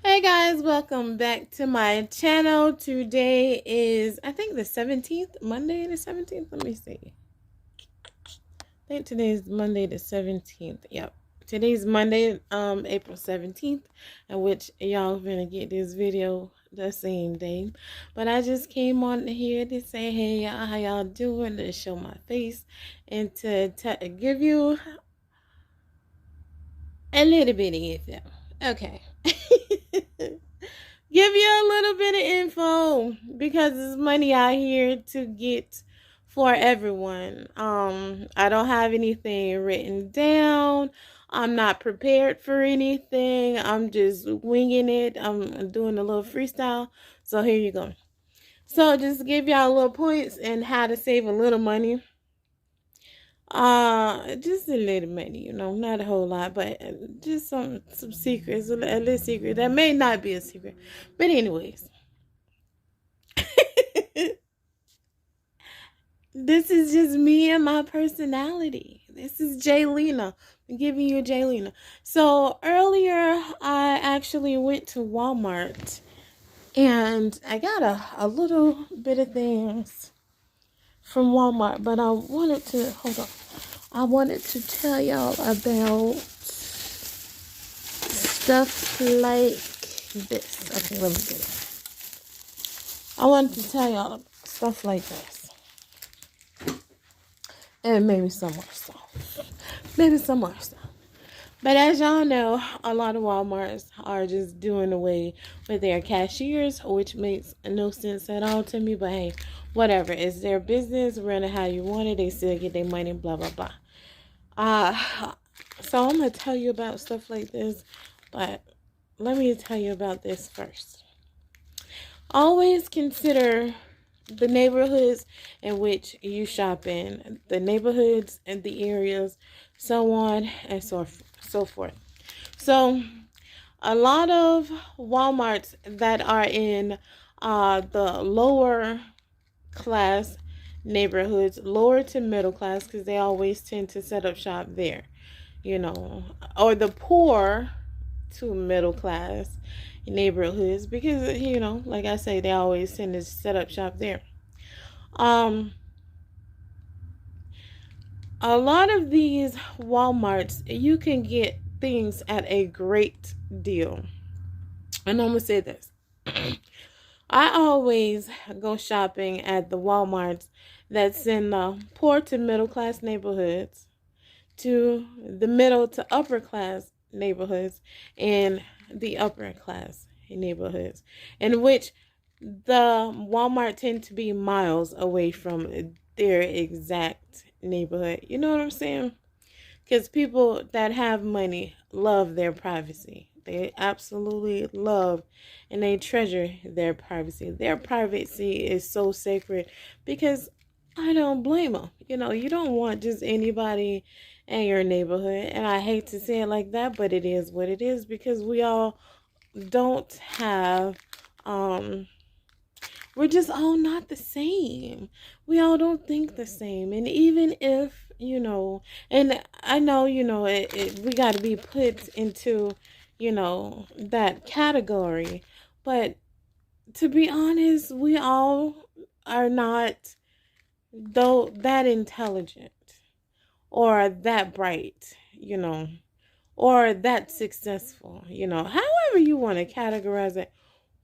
Hey guys, welcome back to my channel. Today is, I think, the 17th, Monday the 17th. Let me see. I think today is Monday the 17th. Yep. Today's Monday, April 17th, in which y'all gonna get this video the same day. But I just came on here to say, hey y'all, how y'all doing? To show my face and to give you a little bit of info. Okay. Give you a little bit of info because there's money out here to get for everyone. I don't have anything written down. I'm not prepared for anything. I'm just winging it. I'm doing a little freestyle. So here you go. So just to give y'all little points and how to save a little money. Just a little money, not a whole lot, but just some secrets, a little secret that may not be a secret. But anyways, this is just me and my personality. This is Jaylina. I'm giving you Jaylina. So earlier, I actually went to Walmart and I got a little bit of things from Walmart, but I wanted to hold on. I wanted to tell y'all about stuff like this. Okay, let me get it. I wanted to tell y'all about stuff like this. And maybe some more stuff. Maybe some more stuff. But as y'all know, a lot of Walmarts are just doing away with their cashiers, which makes no sense at all to me. But hey, whatever. It's their business. Run it how you want it. They still get their money, blah, blah, blah. So I'm going to tell you about stuff like this. But let me tell you about this first. Always consider the neighborhoods in which you shop in, the neighborhoods and the areas, so on and so forth. So a lot of Walmarts that are in the lower class neighborhoods, lower to middle class, because they always tend to set up shop there, or the poor to middle class neighborhoods, because like I say, they always tend to set up shop there. A lot of these Walmarts, you can get things at a great deal. And I'm gonna say this. I always go shopping at the Walmarts that's in the poor to middle class neighborhoods, to the middle to upper class neighborhoods, and the upper class neighborhoods, in which the Walmart tend to be miles away from their exact neighborhood. You know what I'm saying? Because people that have money love their privacy. They absolutely love and they treasure their privacy. Their privacy is so sacred because I don't blame them. You don't want just anybody in your neighborhood. And I hate to say it like that, but it is what it is because we all don't have, we're just all not the same. We all don't think the same. And even if, and I know, we got to be put into, that category. But to be honest, we all are not though that intelligent or that bright, or that successful, however you want to categorize it,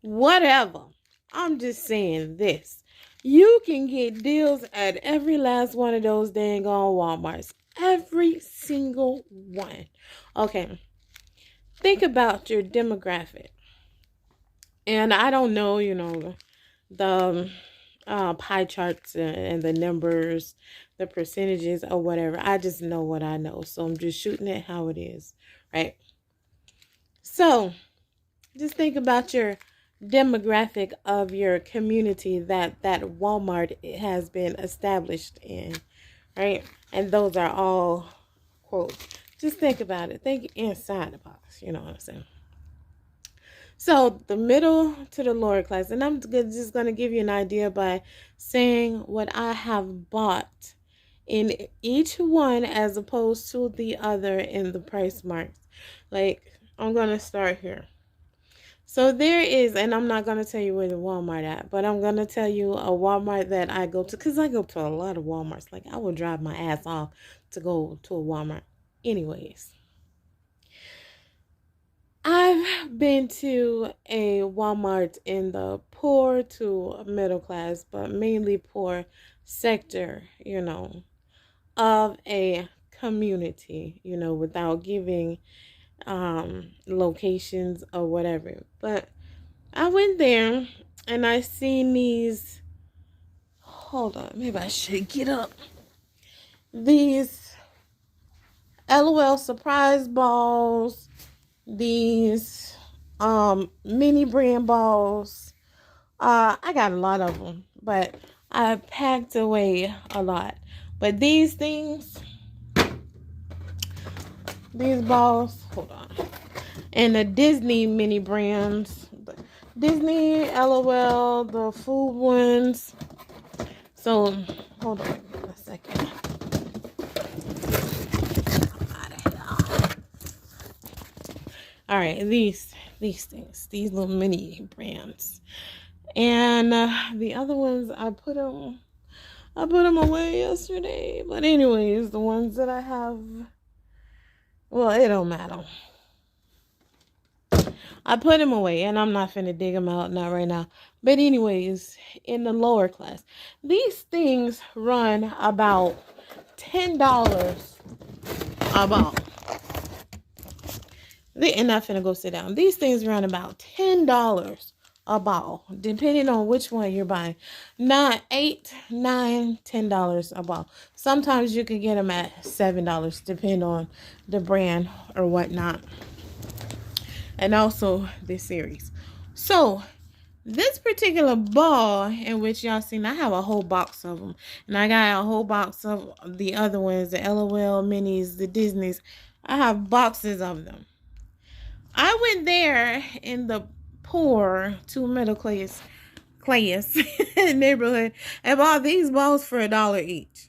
whatever. I'm just saying this. You can get deals at every last one of those dang on Walmarts. Every single one. Okay. Think about your demographic. And I don't know, the pie charts and the numbers, the percentages or whatever. I just know what I know. So I'm just shooting it how it is. Right? So just think about your demographic of your community that Walmart has been established in, right? And those are all quotes. Just think about it. Think inside the box. You know what I'm saying? So the middle to the lower class, and I'm just going to give you an idea by saying what I have bought in each one as opposed to the other in the price marks. Like, I'm going to start here. So there is, and I'm not going to tell you where the Walmart at, but I'm going to tell you a Walmart that I go to, because I go to a lot of Walmarts. Like, I would drive my ass off to go to a Walmart. Anyways, I've been to a Walmart in the poor to middle class, but mainly poor sector, of a community, without giving locations or whatever. But I went there and I seen these, hold on, maybe I should get up. These LOL surprise balls, these mini brand balls. I got a lot of them, but I packed away a lot. But these things, these balls, hold on. And the Disney mini brands, Disney, LOL, the food ones. So, hold on a second. All right, these things, these little mini brands, and the other ones I put them away yesterday. But anyways, the ones that I have, well, it don't matter. I put them away, and I'm not finna dig them out, not right now. But anyways, in the lower class, these things run about $10 about. And not finna go sit down. These things run about $10 a ball, depending on which one you're buying. Not $8, $9, $10 a ball. Sometimes you can get them at $7, depending on the brand or whatnot. And also this series. So this particular ball, in which y'all seen, I have a whole box of them. And I got a whole box of the other ones, the LOL minis, the Disneys. I have boxes of them. I went there in the poor to middle class neighborhood and bought these balls for $1 each.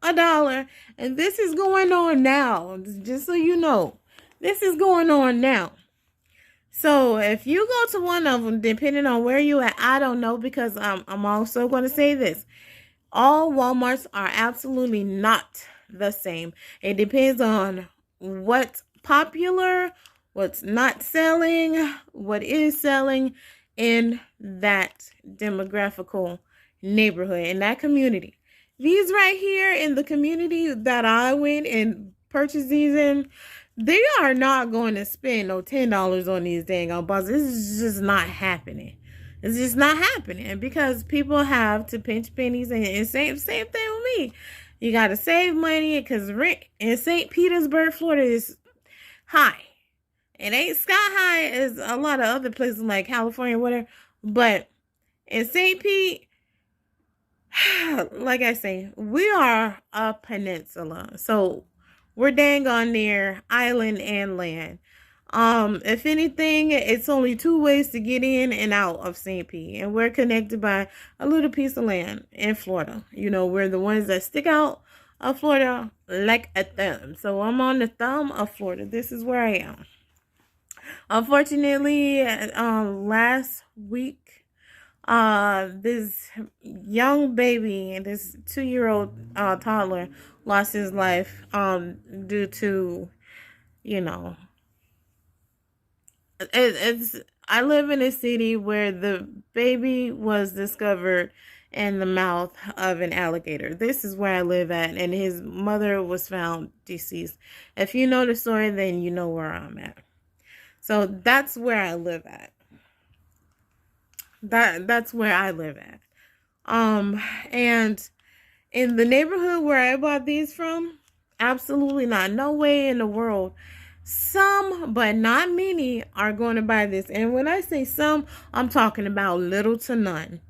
$1. And this is going on now. Just so you know. This is going on now. So if you go to one of them, depending on where you at, I don't know, because I'm also going to say this. All Walmarts are absolutely not the same. It depends on what's popular, what's not selling, what is selling in that demographical neighborhood, in that community. These right here in the community that I went and purchased these in, they are not going to spend no $10 on these dang old balls. This is just not happening. It's just not happening, because people have to pinch pennies, and same thing with me. You got to save money, because rent in St. Petersburg, Florida is high. It ain't sky high as a lot of other places like California or whatever. But in St. Pete, like I say, we are a peninsula. So we're dang on near island and land. If anything, it's only 2 ways to get in and out of St. Pete. And we're connected by a little piece of land in Florida. We're the ones that stick out of Florida like a thumb. So I'm on the thumb of Florida. This is where I am. Unfortunately, last week, this young baby, this 2-year-old toddler, lost his life due to, I live in a city where the baby was discovered in the mouth of an alligator. This is where I live at, and his mother was found deceased. If you know the story, then you know where I'm at. So that's where I live at. That's where I live at. And in the neighborhood where I bought these from, absolutely not. No way in the world. Some, but not many, are going to buy this. And when I say some, I'm talking about little to none.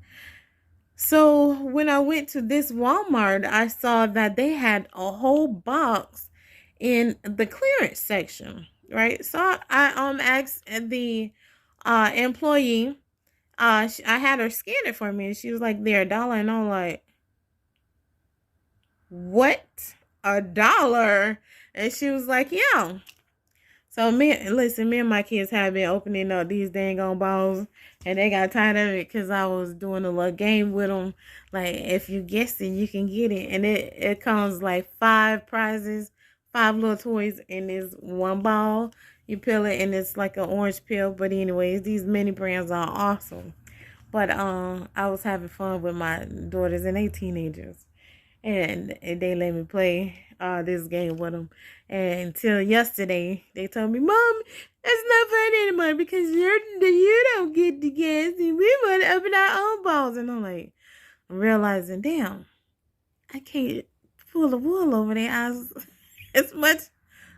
So when I went to this Walmart, I saw that they had a whole box in the clearance section. Right, so I asked the employee. I had her scan it for me, and she was like, "They're $1," and I'm like, "What? $1?" And she was like, "Yeah." So me and my kids have been opening up these dang on balls, and they got tired of it because I was doing a little game with them. Like, if you guess it, you can get it, and it comes like 5 prizes, 5 little toys in this one ball. You peel it, and it's like an orange peel. But anyways, these mini brands are awesome. But I was having fun with my daughters and they teenagers, and they let me play this game with them. And until yesterday, they told me, "Mom, that's not fun anymore because you don't get the gas, and we want to open our own balls." And I'm realizing, damn, I can't pull the wool over their eyes as much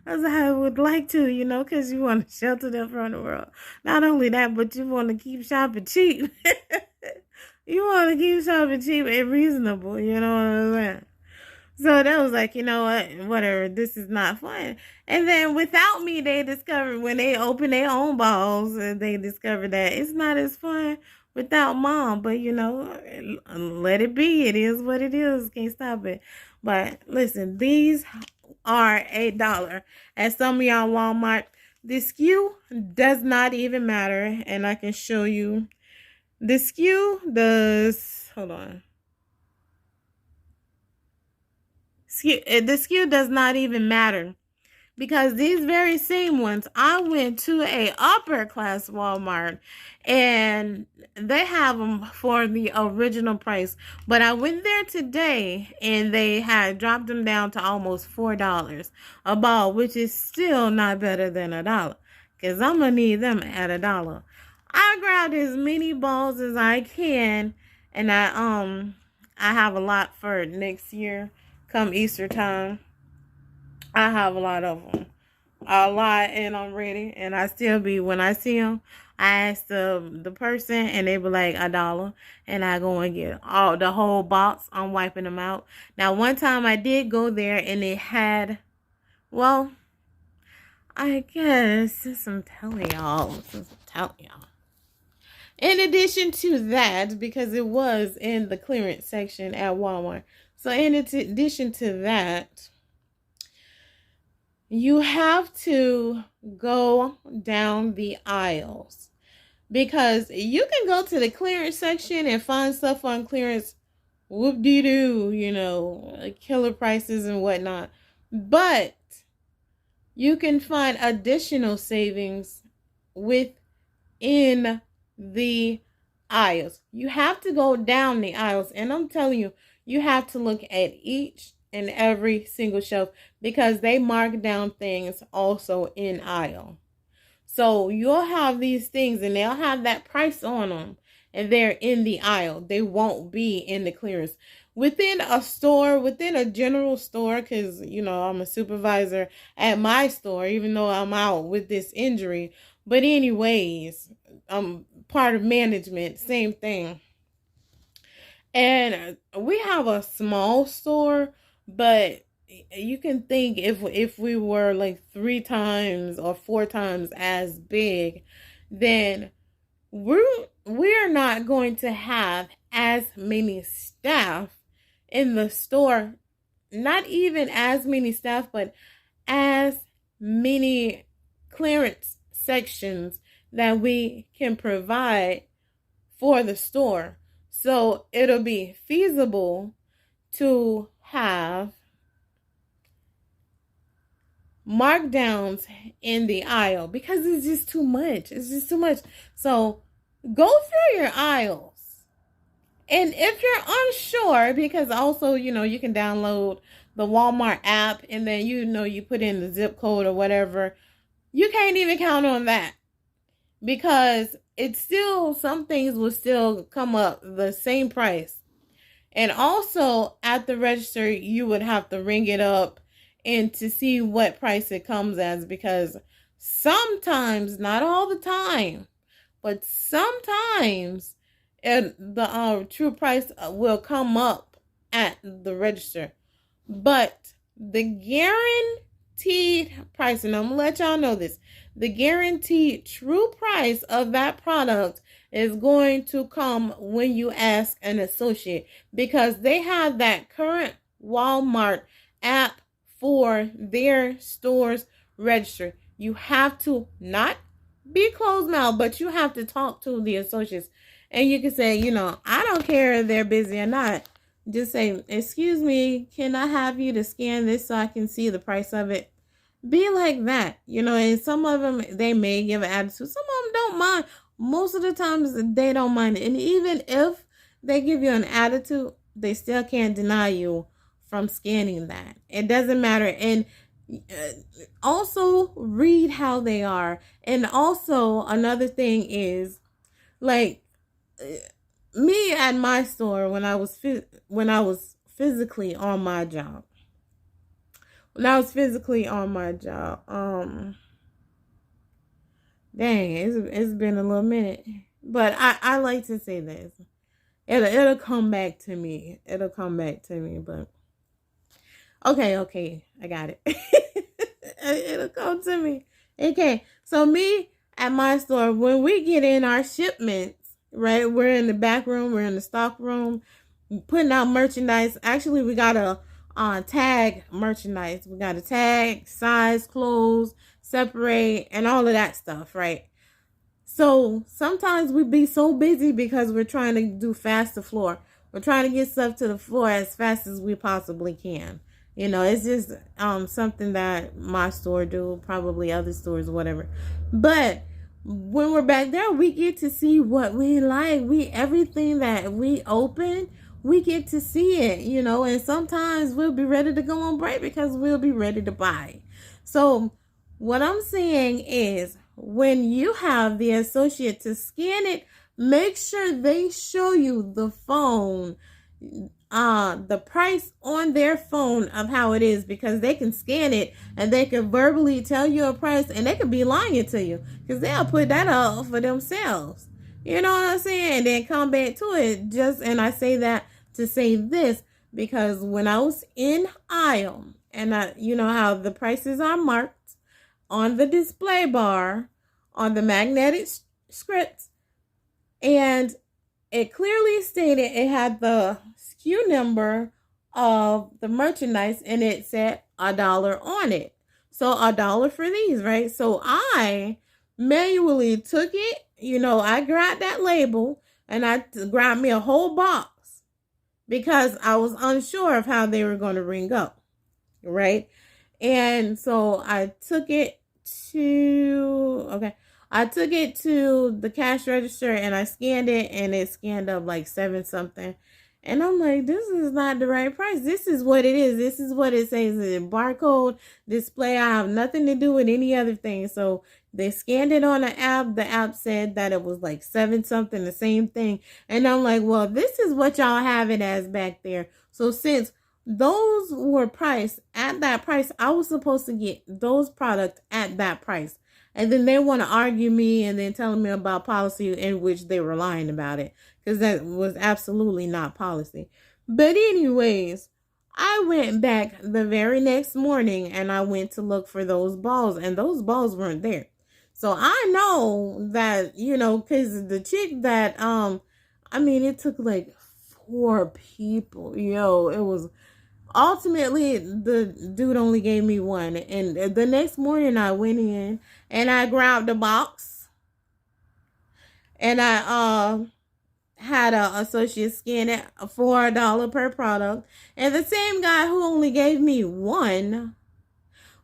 as I would like to, because you want to shelter them from the world. Not only that, but you want to keep shopping cheap. You want to keep shopping cheap and reasonable, you know what I'm saying? So that was like, you know what, whatever, this is not fun. And then without me, they discovered when they opened their own balls, they discovered that it's not as fun without mom. But, let it be. It is what it is. Can't stop it. But listen, these are $8 at some of y'all Walmart. The SKU does not even matter. And I can show you. The SKU does, hold on. The SKU does not even matter because these very same ones, I went to a upper class Walmart and they have them for the original price. But I went there today and they had dropped them down to almost $4 a ball, which is still not better than $1 because I'm going to need them at $1. I grabbed as many balls as I can, and I have a lot for next year. Come Easter time, I have a lot of them. A lot, and I'm ready. And I still be, when I see them, I ask the person, and they be like $1. And I go and get the whole box. I'm wiping them out. Now, one time I did go there, and it had, well, I guess, since I'm telling y'all. In addition to that, because it was in the clearance section at Walmart. So in addition to that, you have to go down the aisles. Because you can go to the clearance section and find stuff on clearance, whoop-de-doo, killer prices and whatnot. But you can find additional savings within the aisles. You have to go down the aisles, and I'm telling you, you have to look at each and every single shelf because they mark down things also in aisle. So you'll have these things and they'll have that price on them, and they're in the aisle. They won't be in the clearance. Within a store, within a general store, because, I'm a supervisor at my store, even though I'm out with this injury. But anyways, I'm part of management, same thing. And we have a small store, but you can think if we were like 3 times or 4 times as big, then we're not going to have as many staff in the store. Not even as many staff, but as many clearance sections that we can provide for the store. So it'll be feasible to have markdowns in the aisle because it's just too much. It's just too much. So go through your aisles. And if you're unsure, because also, you can download the Walmart app and then, you put in the zip code or whatever. You can't even count on that because it's still, some things will still come up the same price. And also at the register, you would have to ring it up and to see what price it comes as, because sometimes, not all the time, but sometimes the true price will come up at the register. But the guaranteed price, and I'm going to let y'all know this, the guaranteed true price of that product is going to come when you ask an associate, because they have that current Walmart app for their store's register. You have to not be closed mouth, but you have to talk to the associates. And you can say, I don't care if they're busy or not. Just say, excuse me, can I have you to scan this so I can see the price of it? Be like that, and some of them, they may give an attitude. Some of them don't mind. Most of the times, they don't mind it. And even if they give you an attitude, they still can't deny you from scanning that. It doesn't matter. And also read how they are. And also another thing is, like, me at my store, when I was physically on my job. Dang, it's been a little minute. But I like to say this. It'll come back to me. But okay, I got it. It'll come to me. Okay, so me at my store, when we get in our shipments, right? We're in the back room, we're in the stock room, putting out merchandise. Actually, we got a tag merchandise. We got to tag, size, clothes, separate, and all of that stuff, right? So sometimes we be so busy because we're trying to do fast to floor. We're trying to get stuff to the floor as fast as we possibly can. It's just something that my store do, probably other stores, whatever. But when we're back there, we get to see what we like. Everything that we open, we get to see it, and sometimes we'll be ready to go on break because we'll be ready to buy. So what I'm saying is, when you have the associate to scan it, make sure they show you the phone, the price on their phone of how it is, because they can scan it and they can verbally tell you a price, and they could be lying to you because they'll put that up for themselves. You know what I'm saying? And then come back to it. And I say that to say this, because when I was in aisle, and how the prices are marked on the display bar, on the magnetic scripts, and it clearly stated it had the SKU number of the merchandise, and it said $1 on it. So $1 for these, right? So I manually took it, I grabbed that label, and I grabbed me a whole box because I was unsure of how they were going to ring up, right? And so I took it to the cash register, and I scanned it, and it scanned up like 7 something. And I'm like, this is not the right price. This is what it is. This is what it says. The barcode display. I have nothing to do with any other thing. So they scanned it on the app. The app said that it was like 7 something, the same thing. And I'm like, well, this is what y'all have it as back there. So since those were priced at that price, I was supposed to get those products at that price. And then they want to argue me and then telling me about policy in which they were lying about it, because that was absolutely not policy. But anyways, I went back the very next morning and I went to look for those balls, and those balls weren't there. So I know that, because the chick that, it took like 4 people. It was... Ultimately, the dude only gave me one. And the next morning I went in and I grabbed a box, and I had an associate scan it for $1 per product. And the same guy who only gave me one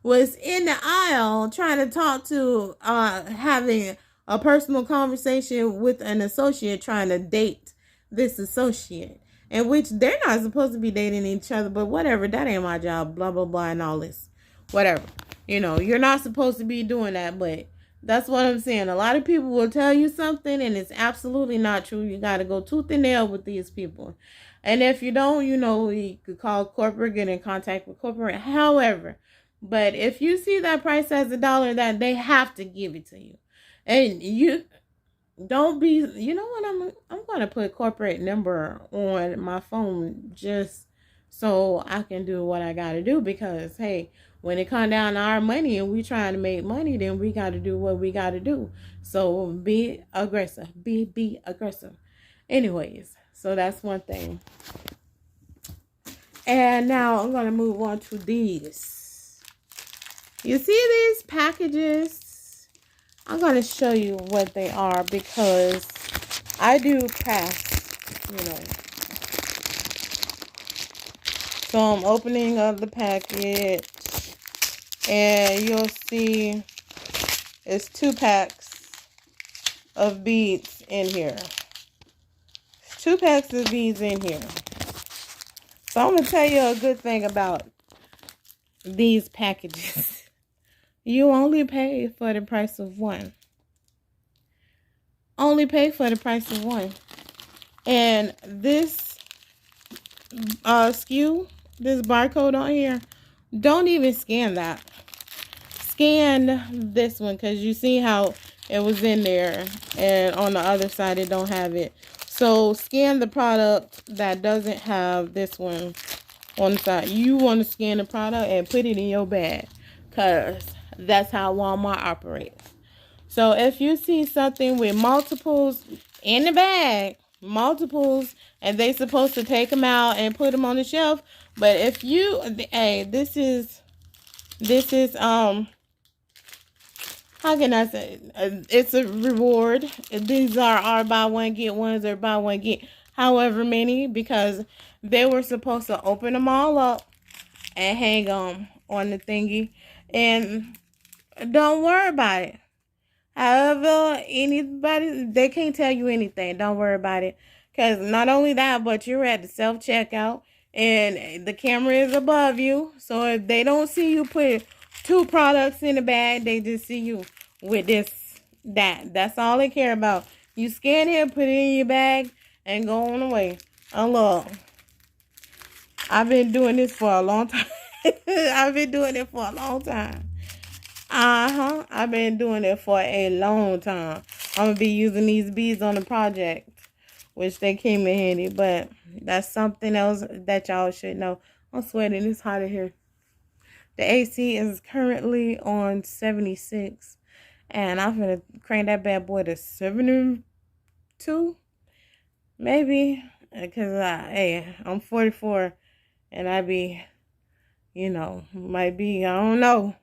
was in the aisle trying to talk to, having a personal conversation with an associate, trying to date this associate. In which they're not supposed to be dating each other, but whatever, that ain't my job, blah, blah, blah, and all this. Whatever. You're not supposed to be doing that, but that's what I'm saying. A lot of people will tell you something, and it's absolutely not true. You got to go tooth and nail with these people. And if you don't, you could call corporate, get in contact with corporate, however. But if you see that price as $1, that they have to give it to you. And you... Don't be, I'm going to put corporate number on my phone just so I can do what I got to do, because, hey, when it comes down to our money and we trying to make money, then we got to do what we got to do. So be aggressive, be aggressive. Anyways, so that's one thing. And now I'm going to move on to these. You see these packages? I'm going to show you what they are because I do crafts, you know. So I'm opening up the package and you'll see it's 2 packs of beads in here. 2 packs of beads in here. So I'm going to tell you a good thing about these packages. You only pay for the price of one. Only pay for the price of one. And this SKU, this barcode on here, don't even scan that. Scan this one because you see how it was in there and on the other side it don't have it. So scan the product that doesn't have this one on the side. You want to scan the product and put it in your bag because that's how Walmart operates. So if you see something with multiples in the bag, multiples, and they supposed to take them out and put them on the shelf, but if you, hey, this is how can I say? It's a reward. These are our buy one get ones or buy one get however many because they were supposed to open them all up and hang them on the thingy. And don't worry about it. However, anybody, they can't tell you anything. Don't worry about it. Because not only that, but you're at the self-checkout and the camera is above you. So if they don't see you put 2 products in the bag, they just see you with that. That's all they care about. You scan it, put it in your bag, and go on away. And look, I've been doing this for a long time. I've been doing it for a long time. I've been doing it for a long time. I'm going to be using these beads on the project, which they came in handy, but that's something else that y'all should know. I'm sweating. It's hot in here. The AC is currently on 76, and I'm going to crank that bad boy to 72, maybe, because I'm 44, and I be, might be, I don't know.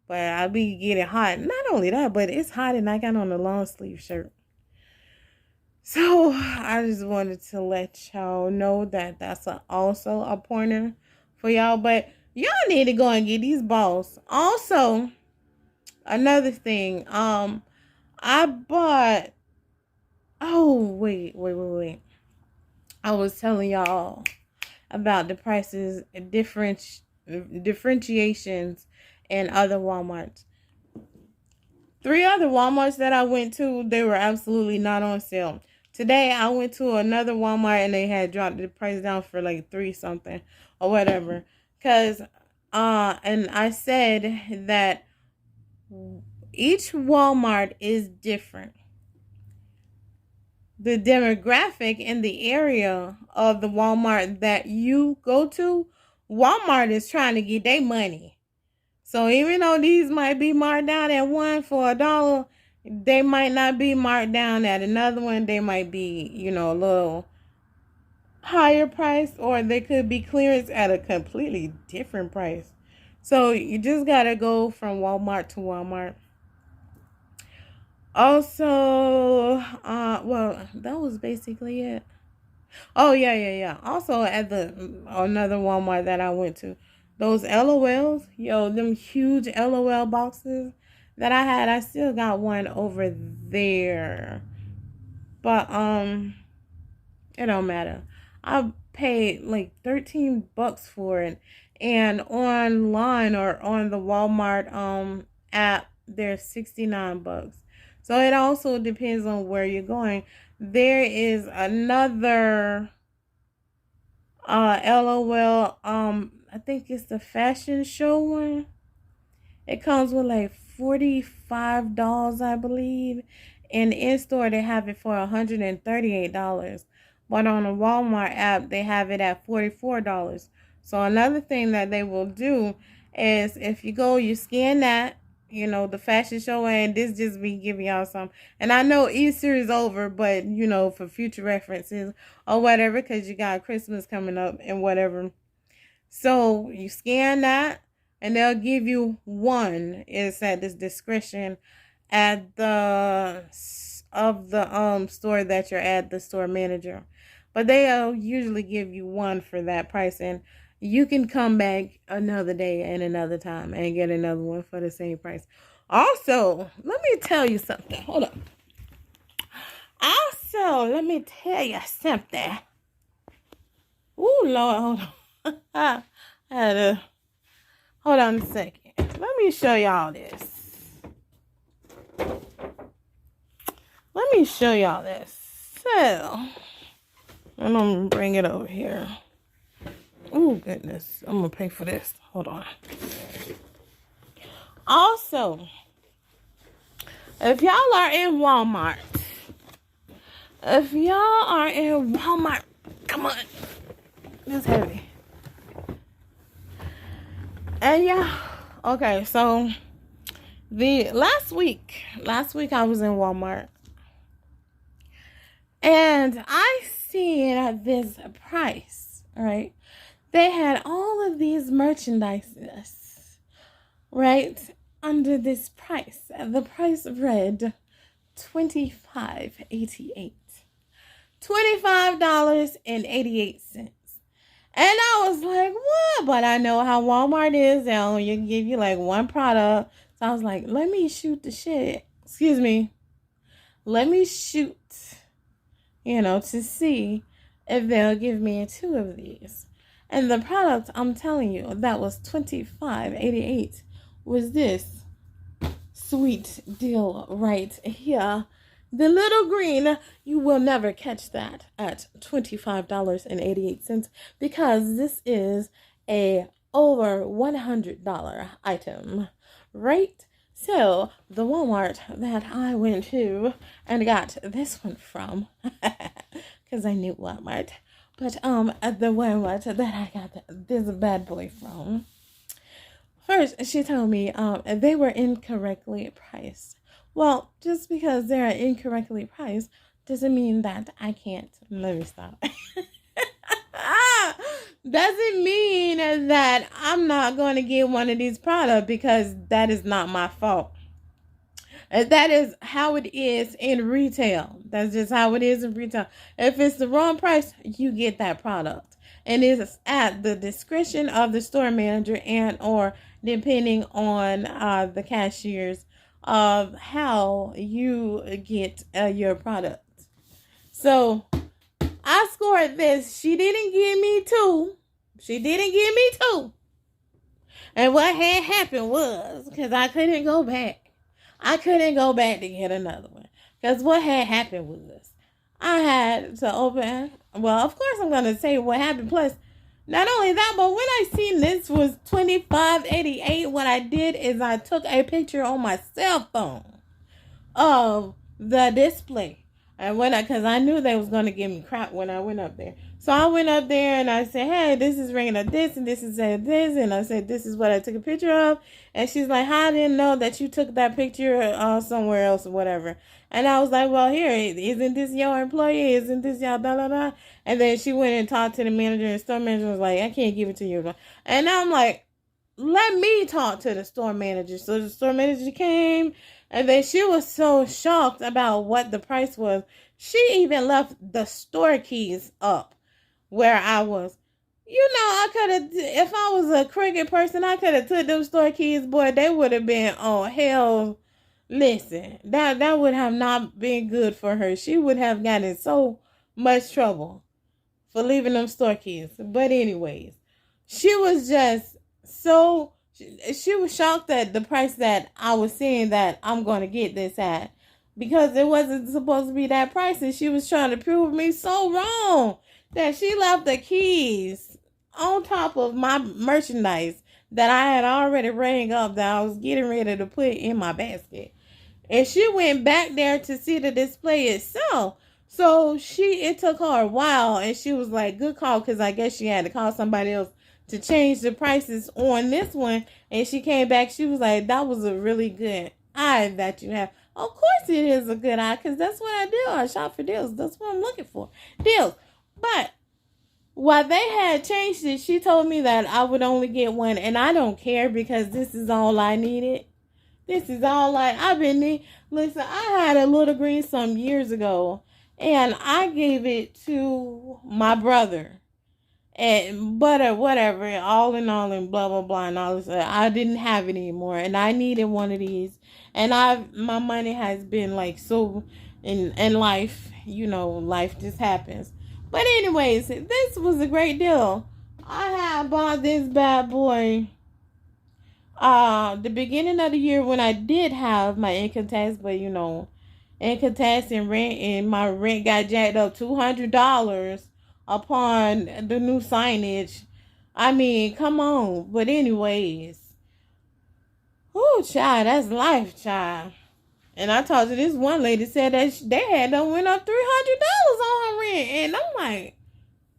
But I be getting hot. Not only that, but it's hot and I got on a long sleeve shirt. So I just wanted to let y'all know that that's also a pointer for y'all. But y'all need to go and get these balls. Also, another thing. I bought. Oh wait. I was telling y'all about the prices, differentiations. And other Walmarts. 3 other Walmarts that I went to, they were absolutely not on sale. Today, I went to another Walmart and they had dropped the price down for like 3 something or whatever. Because, and I said that each Walmart is different. The demographic in the area of the Walmart that you go to, Walmart is trying to get their money. So even though these might be marked down at one for $1, they might not be marked down at another one. They might be, a little higher price, or they could be clearance at a completely different price. So you just gotta go from Walmart to Walmart. Also, well, that was basically it. Oh yeah. Also at another Walmart that I went to. Those LOLs, them huge LOL boxes that I had, I still got one over there. But, it don't matter. I paid like $13 for it. And online or on the Walmart app, they're $69. So it also depends on where you're going. There is another LOL, I think it's the fashion show one. It comes with like $45, I believe. And in store they have it for $138. But on the Walmart app they have it at $44. So another thing that they will do is if you go, you scan that, the fashion show, and this just me giving y'all some. And I know Easter is over, but for future references or whatever, because you got Christmas coming up and whatever. So you scan that. and they'll give you one. It's at this discretion at the store that you're at, the store manager. But they'll usually give you one for that price, and you can come back another day and another time and get another one for the same price. Also, let me tell you something. Hold up. Also, let me tell you something. Ooh, Lord, hold on. I had to, hold on a second. Let me show y'all this. Let me show y'all this. So, I'm going to bring it over here. Oh, goodness. I'm going to pay for this. Hold on. Also, if y'all are in Walmart, come on. It's heavy. And yeah, okay, so the last week I was in Walmart, and I seen this price, right? They had all of these merchandises, right, under this price. The price read $25.88. $25.88. And I was like, what? But I know how Walmart is. They only give you like one product. So I was like, let me shoot the shit. Excuse me. Let me shoot, to see if they'll give me two of these. And the product, I'm telling you, that was $25.88 was this sweet deal right here. The little green, you will never catch that at $25.88 because this is a over $100 item, right? So the Walmart that I went to and got this one from, because I knew Walmart, but at the Walmart that I got this bad boy from, first she told me they were incorrectly priced. Well, just because they're incorrectly priced doesn't mean that I can't. Let me stop. Doesn't mean that I'm not going to get one of these products because that is not my fault. That is how it is in retail. That's just how it is in retail. If it's the wrong price, you get that product. And it's at the discretion of the store manager and or depending on the cashiers of how you get your product. So I scored this. She didn't give me two. And what had happened was, because I couldn't go back to get another one. Because what had happened was, I had to open, well, of course I'm going to say what happened. Plus, not only that, but when I seen this was $25.88, what I did is I took a picture on my cell phone of the display. And because I knew they was going to give me crap when I went up there. So I went up there and I said, hey, this is ringing up this and this is this. And I said, this is what I took a picture of. And she's like, I didn't know that you took that picture somewhere else or whatever. And I was like, well, here, isn't this your employee? Isn't this y'all, blah, blah, blah? And then she went and talked to the manager, and the store manager was like, I can't give it to you. And I'm like, let me talk to the store manager. So the store manager came, and then she was so shocked about what the price was. She even left the store keys up where I was. I could have, if I was a crooked person, I could have took those store keys, boy, they would have been on hell. Listen, that would have not been good for her. She would have gotten so much trouble for leaving them store keys. But anyways, she was just so, she was shocked at the price that I was seeing that I'm going to get this at. Because it wasn't supposed to be that price. And she was trying to prove me so wrong that she left the keys on top of my merchandise that I had already rang up that I was getting ready to put in my basket. And she went back there to see the display itself. So it took her a while, and she was like, good call, because I guess she had to call somebody else to change the prices on this one. And she came back, she was like, that was a really good eye that you have. Of course it is a good eye, because that's what I do. I shop for deals. That's what I'm looking for. Deals. But while they had changed it, she told me that I would only get one, and I don't care because this is all I needed. This is all I've been need. Listen, I had a little green some years ago, and I gave it to my brother. And but whatever, all in all, and blah blah blah, and all this. I didn't have it anymore, and I needed one of these. And my money has been like so in life, life just happens. But anyways, this was a great deal. I had bought this bad boy the beginning of the year when I did have my income tax, but income tax and rent, and my rent got jacked up $200 upon the new signage. I mean, come on. But anyways, oh child, that's life, child. And I talked to this one lady, said that they had done went up $300 on her rent, and I'm like,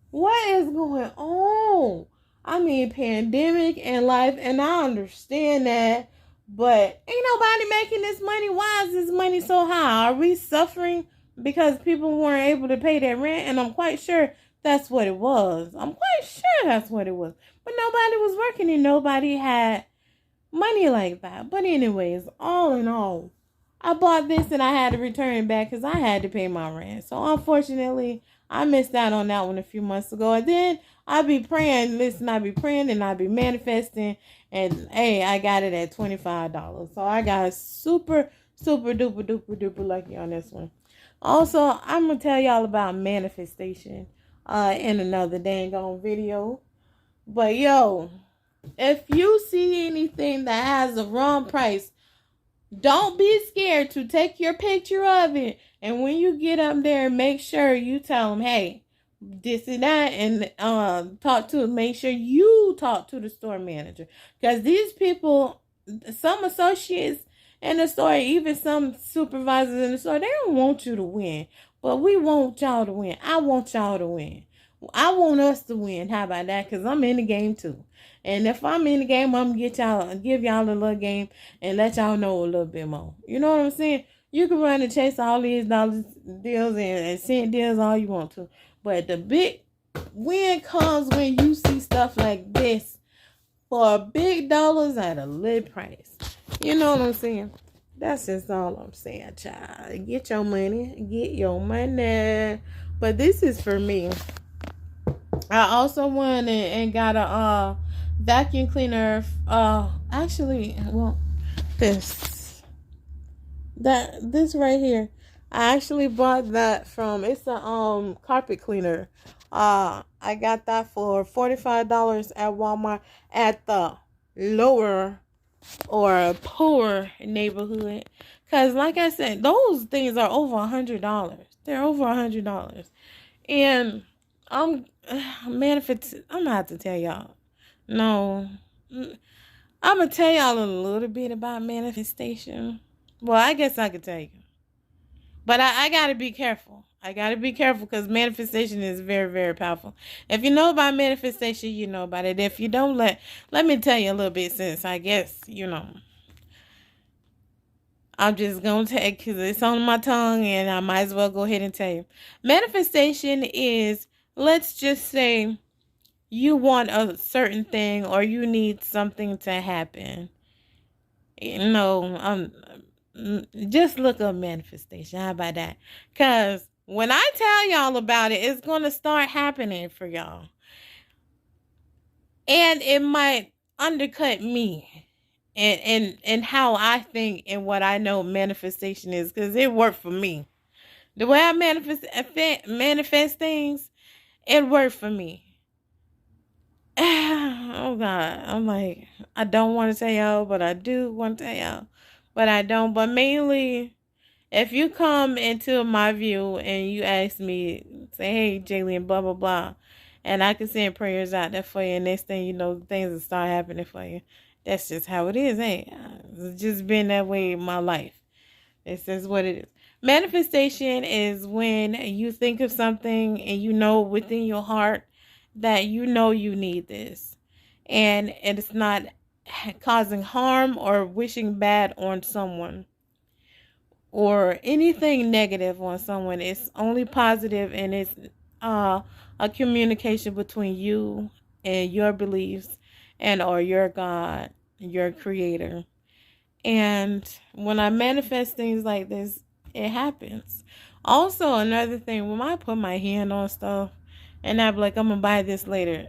what is going on? I mean, pandemic and life, and I understand that, but ain't nobody making this money. Why is this money so high? Are we suffering because people weren't able to pay their rent? And I'm quite sure that's what it was. I'm quite sure that's what it was. But nobody was working and nobody had money like that. But anyways, all in all, I bought this and I had to return it back because I had to pay my rent. So unfortunately, I missed out on that one a few months ago. And then I be praying. Listen, I be praying and I be manifesting. And hey, I got it at $25. So I got super duper lucky on this one. Also, I'm going to tell y'all about manifestation in another dang on video. But yo, if you see anything that has the wrong price, don't be scared to take your picture of it. And when you get up there, make sure you tell them, hey, this and that, and make sure you talk to the store manager. Because these people, some associates in the store, even some supervisors in the store, they don't want you to win. But we want y'all to win. I want y'all to win. I want us to win. How about that? Because I'm in the game too. And if I'm in the game, I'm gonna give y'all a little game and let y'all know a little bit more. You know what I'm saying? You can run and chase all these dollars deals and cent deals all you want to. But the big win comes when you see stuff like this for big dollars at a little price. You know what I'm saying? That's just all I'm saying, child. Get your money. Get your money. But this is for me. I also went and got a vacuum cleaner. This right here. I actually bought that from. It's a carpet cleaner. I got that for $45 at Walmart at the lower or poor neighborhood. Cause like I said, those things are over $100. They're over $100, and I'm gonna have to tell y'all. No, I'm gonna tell y'all a little bit about manifestation. Well, I guess I could tell you, but I gotta be careful. I gotta be careful because manifestation is very, very powerful. If you know about manifestation, you know about it. If you don't, let me tell you a little bit, since I guess I'm just going to take, because it's on my tongue, and I might as well go ahead and tell you. Manifestation is, let's just say you want a certain thing or you need something to happen. Just look up manifestation. How about that? Because when I tell y'all about it, it's going to start happening for y'all. And it might undercut me. And how I think and what I know manifestation is, because it worked for me. The way I manifest things, it worked for me. Oh God, I'm like, I don't want to tell y'all, but I do want to tell y'all, but I don't. But mainly, if you come into my view and you ask me, say, hey, Jaylen, blah blah blah, and I can send prayers out there for you, and next thing you know, things will start happening for you. That's just how it is, It's just been that way in my life. It's just what it is. Manifestation is when you think of something and you know within your heart that you know you need this. And it's not causing harm or wishing bad on someone or anything negative on someone. It's only positive, and it's a communication between you and your beliefs and or your God, your creator. And when I manifest things like this, it happens. Also, another thing, when I put my hand on stuff and I'm like, I'm going to buy this later.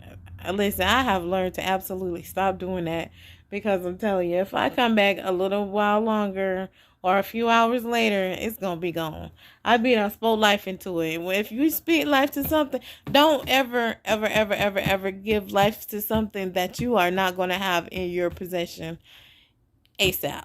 Listen, I have learned to absolutely stop doing that, because I'm telling you, if I come back a little while longer or a few hours later, it's going to be gone. I be done spoke life into it. If you speak life to something, don't ever, ever, ever, ever, ever give life to something that you are not going to have in your possession ASAP.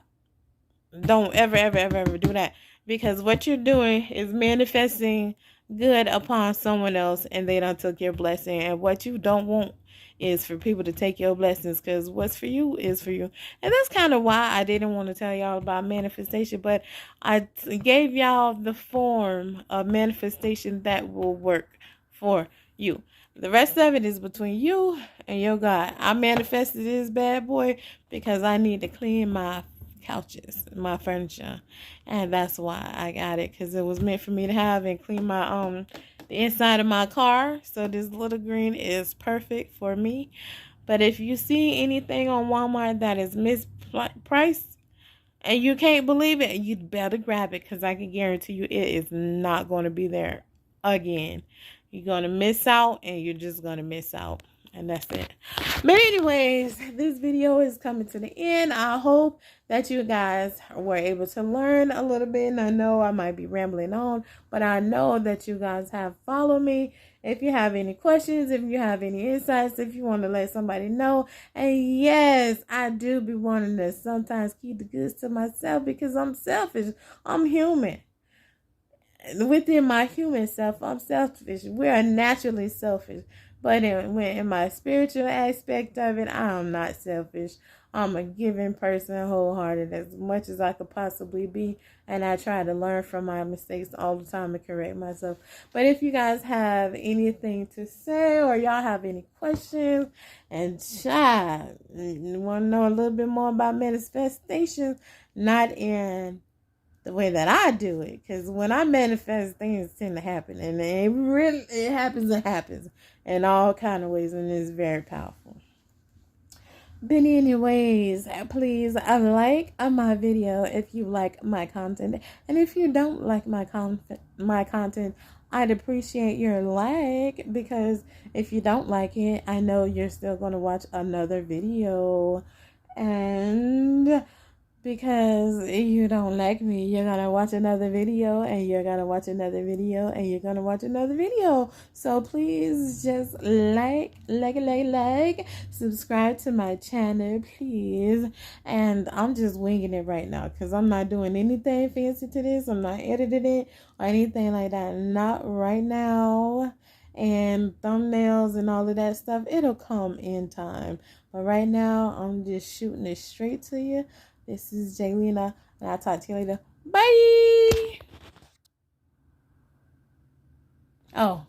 Don't ever, ever, ever, ever do that, because what you're doing is manifesting good upon someone else, and they don't took your blessing. And what you don't want is for people to take your blessings, because what's for you is for you. And that's kind of why I didn't want to tell y'all about manifestation, but I gave y'all the form of manifestation that will work for you. The rest of it is between you and your God. I manifested this bad boy because I need to clean my couches, my furniture, and that's why I got it, because it was meant for me to have and clean my the inside of my car. So this little green is perfect for me. But if you see anything on Walmart that is mispriced and you can't believe it, you'd better grab it, because I can guarantee you it is not going to be there again. You're going to miss out, and you're just going to miss out. And that's it. But anyways, this video is coming to the end. I hope that you guys were able to learn a little bit. And I know I might be rambling on, but I know that you guys have followed me. If you have any questions, if you have any insights, if you want to let somebody know. And yes, I do be wanting to sometimes keep the goods to myself, because I'm selfish. I'm human. Within my human self, I'm selfish. We are naturally selfish. But in my spiritual aspect of it, I'm not selfish. I'm a giving person, wholehearted, as much as I could possibly be. And I try to learn from my mistakes all the time and correct myself. But if you guys have anything to say, or y'all have any questions, and want to know a little bit more about manifestations, not in the way that I do it, because when I manifest, things tend to happen, and it happens in all kind of ways, and it's very powerful. But anyways, please like my video if you like my content, and if you don't like my content, I'd appreciate your like, because if you don't like it, I know you're still going to watch another video. And because you don't like me, you're going to watch another video, and you're going to watch another video, and you're going to watch another video. So please just like, subscribe to my channel, please. And I'm just winging it right now, because I'm not doing anything fancy to this. I'm not editing it or anything like that. Not right now. And thumbnails and all of that stuff, it'll come in time. But right now, I'm just shooting it straight to you. This is Jaylina, and I'll talk to you later. Bye! Oh.